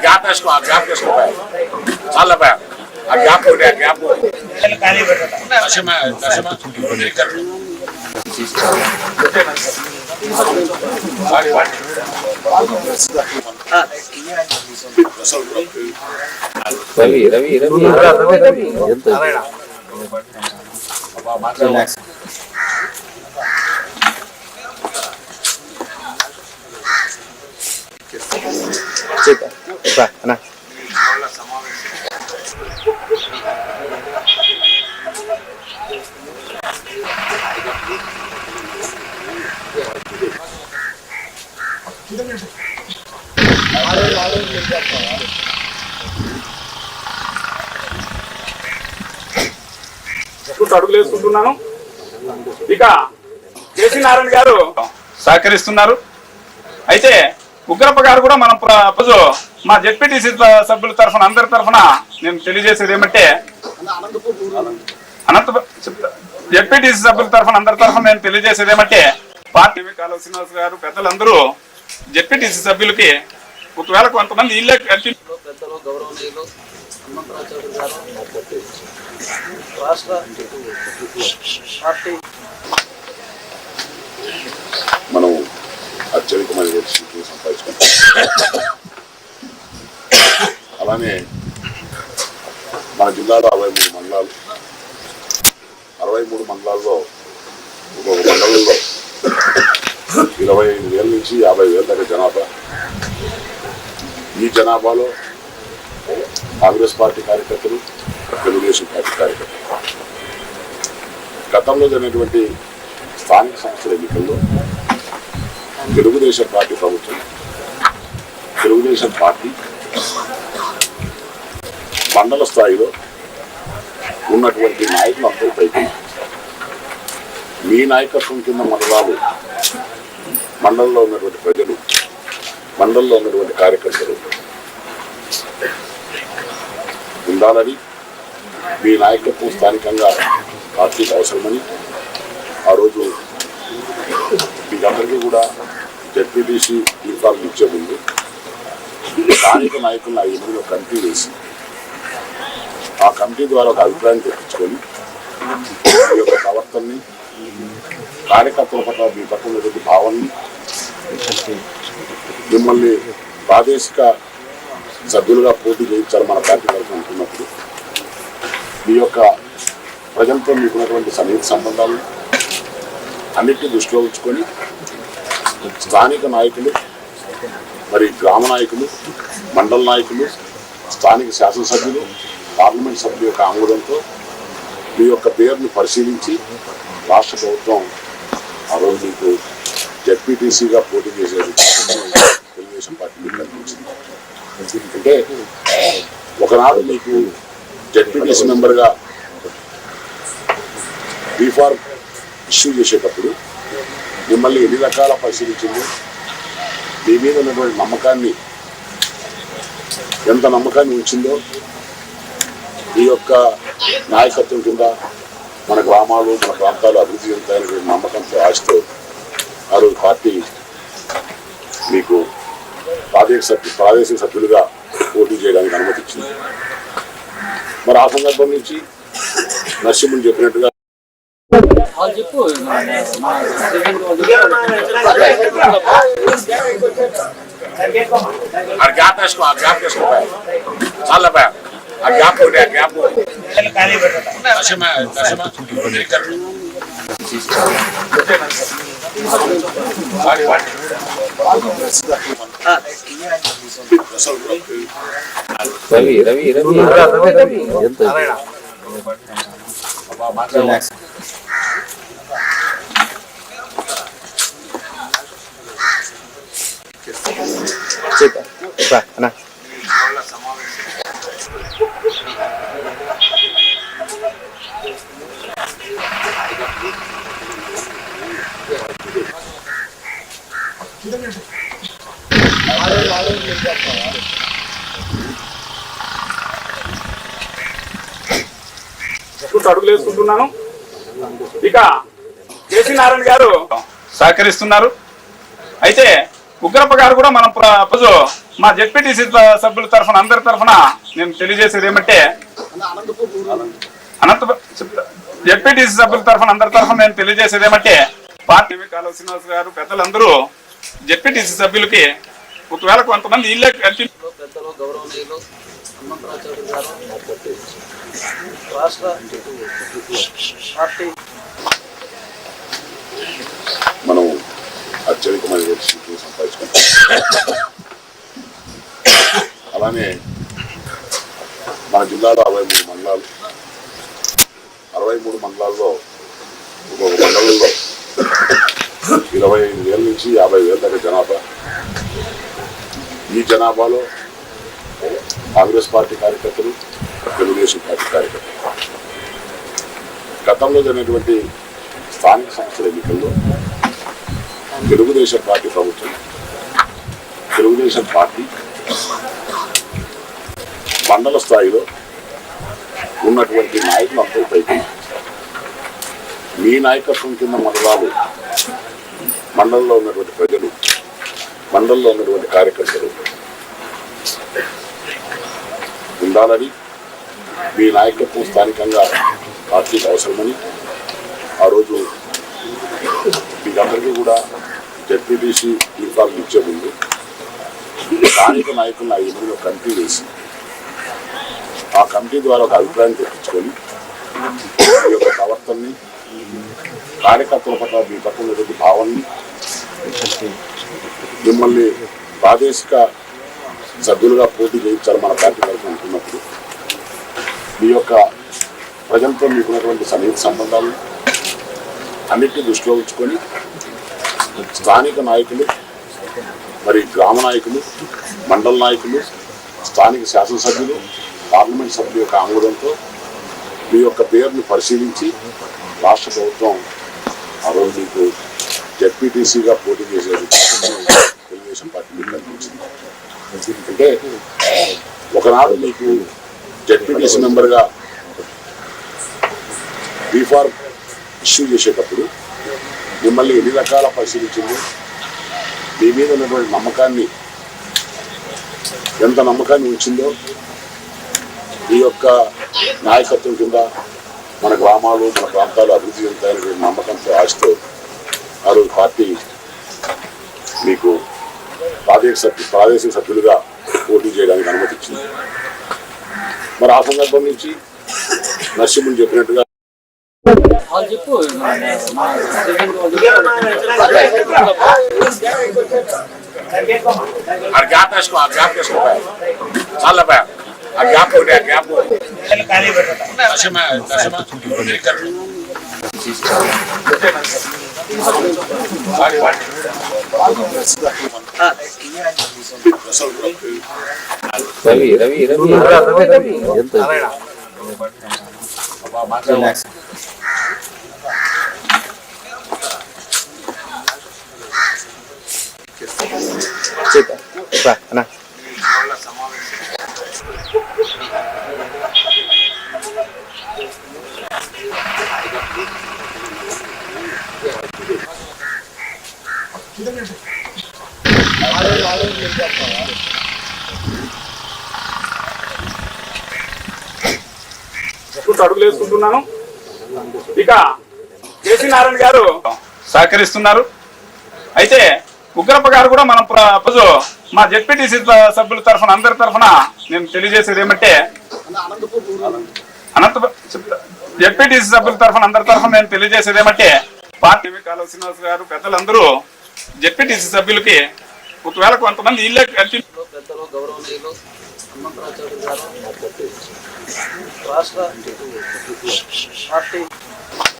Gap వేసుకో చాలా ఆ గ్యాప్ గ్యాప్ రవి రవి రవి అన్నా అడుగులు వేసుకుంటున్నాను. ఇక కేసీ నారాయణ గారు సహకరిస్తున్నారు. అయితే ఉగ్రప్ప గారు కూడా మనం మా జెడ్పీటీసీ సభ్యుల తరఫున అందరి తరఫున నేను తెలియజేసేది ఏమంటే జెడ్పీటీసీ సభ్యుల తరఫున అందరి తరఫున నేను తెలియజేసేది ఏమంటే పార్టీ కాలువ శ్రీనివాస్ గారు పెద్దలందరూ జెడ్పీటీసీ సభ్యులకి ఒకవేళ కొంతమంది ఇల్లే కట్టి పెద్దలు గౌరవనీయులు హనుమంతరావు గారు రాష్ట్ర పార్టీ మనం అత్యధికమైన సీట్లు సంపాదించుకుంటాం. అలానే మన జిల్లాలో 63 మండలాలు 63 మండలాల్లో ఒక్కొక్క మండలంలో 25,000 నుంచి 50,000 దాకా జనాభా. ఈ జనాభాలో కాంగ్రెస్ పార్టీ కార్యకర్తలు, తెలుగుదేశం పార్టీ కార్యకర్తలు. గతంలో జరిగినటువంటి స్థానిక సంస్థల ఎన్నికల్లో తెలుగుదేశం పార్టీ ప్రభుత్వం, తెలుగుదేశం పార్టీ మండల స్థాయిలో ఉన్నటువంటి నాయకులు అందరూ పైకి మీ నాయకత్వం కింద మండలాలు, మండలంలో ఉన్నటువంటి ప్రజలు, మండలంలో ఉన్నటువంటి కార్యకర్తలు ఉండాలని, మీ నాయకత్వం స్థానికంగా పార్టీకి అవసరమని ఆ రోజు మీకందరికీ కూడా జెడ్పీటీసీ ఇన్ఫార్మ్ ఇచ్చే ముందు స్థానిక నాయకులను 5 కమిటీ వేసి ఆ కమిటీ ద్వారా ఒక అభిప్రాయం తెప్పించుకొని మీ యొక్క ప్రవర్తనని, కార్యకర్తల పట్ల మీ పట్ల ఉన్నటువంటి భావాన్ని, మిమ్మల్ని ప్రాదేశిక సభ్యులుగా పోటీ చేయించాలి మన పార్టీ వరకు అనుకున్నప్పుడు మీ యొక్క ప్రజలతో మీకున్నటువంటి సన్నిహిత సంబంధాలు అన్నిటినీ దృష్టిలో ఉంచుకొని స్థానిక నాయకులు, మరి గ్రామ నాయకులు, మండల నాయకులు, స్థానిక శాసనసభ్యులు, పార్లమెంట్ సభ్యుల యొక్క ఆమోదంతో మీ యొక్క పేరును పరిశీలించి రాష్ట్ర ప్రభుత్వం ఆ రోజు మీకు జెడ్పీటీసీగా పోటీ చేసేది తెలుగుదేశం పార్టీ మీకు కనిపించింది. అంటే ఒకనాడు మీకు జెడ్పీటీసీ మెంబర్గా రీఫార్మ్ ఇష్యూ చేసేటప్పుడు మిమ్మల్ని ఎన్ని రకాల పరిశీలించింది, మీ మీద ఉన్నటువంటి నమ్మకాన్ని, ఎంత నమ్మకాన్ని ఉంచిందో, ఈ యొక్క నాయకత్వం కింద మన గ్రామాలు, మన ప్రాంతాలు అభివృద్ధి చెందుతాయనే నమ్మకంతో ఆశతో ఆ రోజు పార్టీ మీకు ప్రాదేశిక సభ్యులుగా పోటీ చేయడానికి అనుమతించింది. మరి ఆ సందర్భం నుంచి నరసింహుని చెప్పినట్టుగా గ్యాప్ వేసుకో చాలా ఆ గ్యాప్ గ్యాప్ రవి రవి రవి అన్నా అడుగులు వేసుకుంటున్నాను. ఇక కేసీ నారాయణ గారు సహకరిస్తున్నారు. అయితే ఉగ్రప్ప గారు కూడా మనం రోజు మా జెడ్పీటీసీ సభ్యుల తరఫున అందరి తరఫున నేను తెలియజేసేది ఏమంటే జెడ్పీటీసీ సభ్యుల తరఫున అందరి తరఫున నేను తెలియజేసేది ఏమంటే పార్టీ కాలువ శ్రీనివాస్ గారు పెద్దలందరూ జెడ్పీటీసీ సభ్యులకి ఒకవేళ కొంతమంది ఇల్లే పెద్దలు గౌరవనీయులు హనుమంతరావు చౌదరి గారు రాష్ట్ర పార్టీ మనం అత్యధికమైన సీట్లు సంపాదించుకుంటాం. అలానే మన జిల్లాలో 63 మండలాలు, 63 మండలాల్లో ఒక్కొక్క మండలంలో 25,000 నుంచి 50,000 దాకా జనాభా. ఈ జనాభాలో కాంగ్రెస్ పార్టీ కార్యకర్తలు, తెలుగుదేశం పార్టీ కార్యకర్తలు. గతంలో జరిగినటువంటి స్థానిక సంస్థల ఎన్నికల్లో తెలుగుదేశం పార్టీ ప్రభుత్వం, తెలుగుదేశం పార్టీ మండల స్థాయిలో ఉన్నటువంటి నాయకులు అంతా పైకి మీ నాయకత్వం కింద మండలంలో ఉన్నటువంటి ప్రజలు, మండలంలో ఉన్నటువంటి కార్యకర్తలు ఉండాలని, మీ నాయకత్వం స్థానికంగా పార్టీకి అవసరమని ఆ రోజు మీకందరికీ కూడా జెడ్పీటీసీ ఇన్ఫార్మ్ ఇచ్చే ముందు స్థానిక నాయకులను 5 కమిటీ వేసి ఆ కమిటీ ద్వారా ఒక అభిప్రాయం తెప్పించుకొని మీ యొక్క ప్రవర్తనని, కార్యకర్తల పట్ల మీ పట్ల ఉన్నటువంటి భావాన్ని, మిమ్మల్ని ప్రాదేశిక సభ్యులుగా పోటీ చేయించాలి మన పార్టీ వరకు అనుకున్నప్పుడు మీ యొక్క ప్రజలతో మీకున్నటువంటి సన్నిహిత సంబంధాలు అన్నిటిని దృష్టిలో ఉంచుకొని స్థానిక నాయకులు, మరి గ్రామ నాయకులు, మండల నాయకులు, స్థానిక శాసనసభ్యులు, పార్లమెంట్ సభ్యుల యొక్క ఆమోదంతో మీ యొక్క పేరుని పరిశీలించి రాష్ట్ర ప్రభుత్వం ఆ రోజు మీకు జెడ్పీటీసీగా పోటీ చేసే తెలుగుదేశం పార్టీ మీకు కల్పించింది. అంటే ఒకనాడు మీకు జెడ్పీటీసీ మెంబర్గా బీఫార్మ్ ఇష్యూ చేసేటప్పుడు మిమ్మల్ని ఎన్ని రకాల పరిశీలించింది, మీ మీద ఉన్నటువంటి నమ్మకాన్ని, ఎంత నమ్మకాన్ని ఉంచిందో, ఈ యొక్క నాయకత్వం కింద మన గ్రామాలు, మన ప్రాంతాలు అభివృద్ధి చెందుతాయనే నమ్మకంతో, ఆశతో ఆ రోజు పార్టీ మీకు ప్రాదేశిక సభ్యులుగా పోటీ చేయడానికి అనుమతించింది. మరి ఆ సందర్భం నుంచి నరసింహులు చెప్పినట్టుగా గ్యాప్ వేసుకో చాలా బా ఆ గ్యాప్ రవి అన్నా అడుగులు వేసుకుంటున్నాను. ఇక కేసీ నారాయణ గారు సహకరిస్తున్నారు. అయితే ఉగ్రప్ప గారు కూడా మనం రోజు మా జెడ్పీటీసీ సభ్యుల తరఫున అందరి తరఫున నేను తెలియజేసేది ఏమంటే జెడ్పీటీసీ సభ్యుల తరఫున అందరి తరఫున నేను తెలియజేసేది ఏమంటే పార్టీ కాలువ శ్రీనివాస్ గారు పెద్దలందరూ జెడ్పీటీసీ సభ్యులకి ఒకవేళ కొంతమంది ఇల్లే పెద్దలు గౌరవనీయులు హనుమంతరావు చౌదరి గారు రాష్ట్ర పార్టీ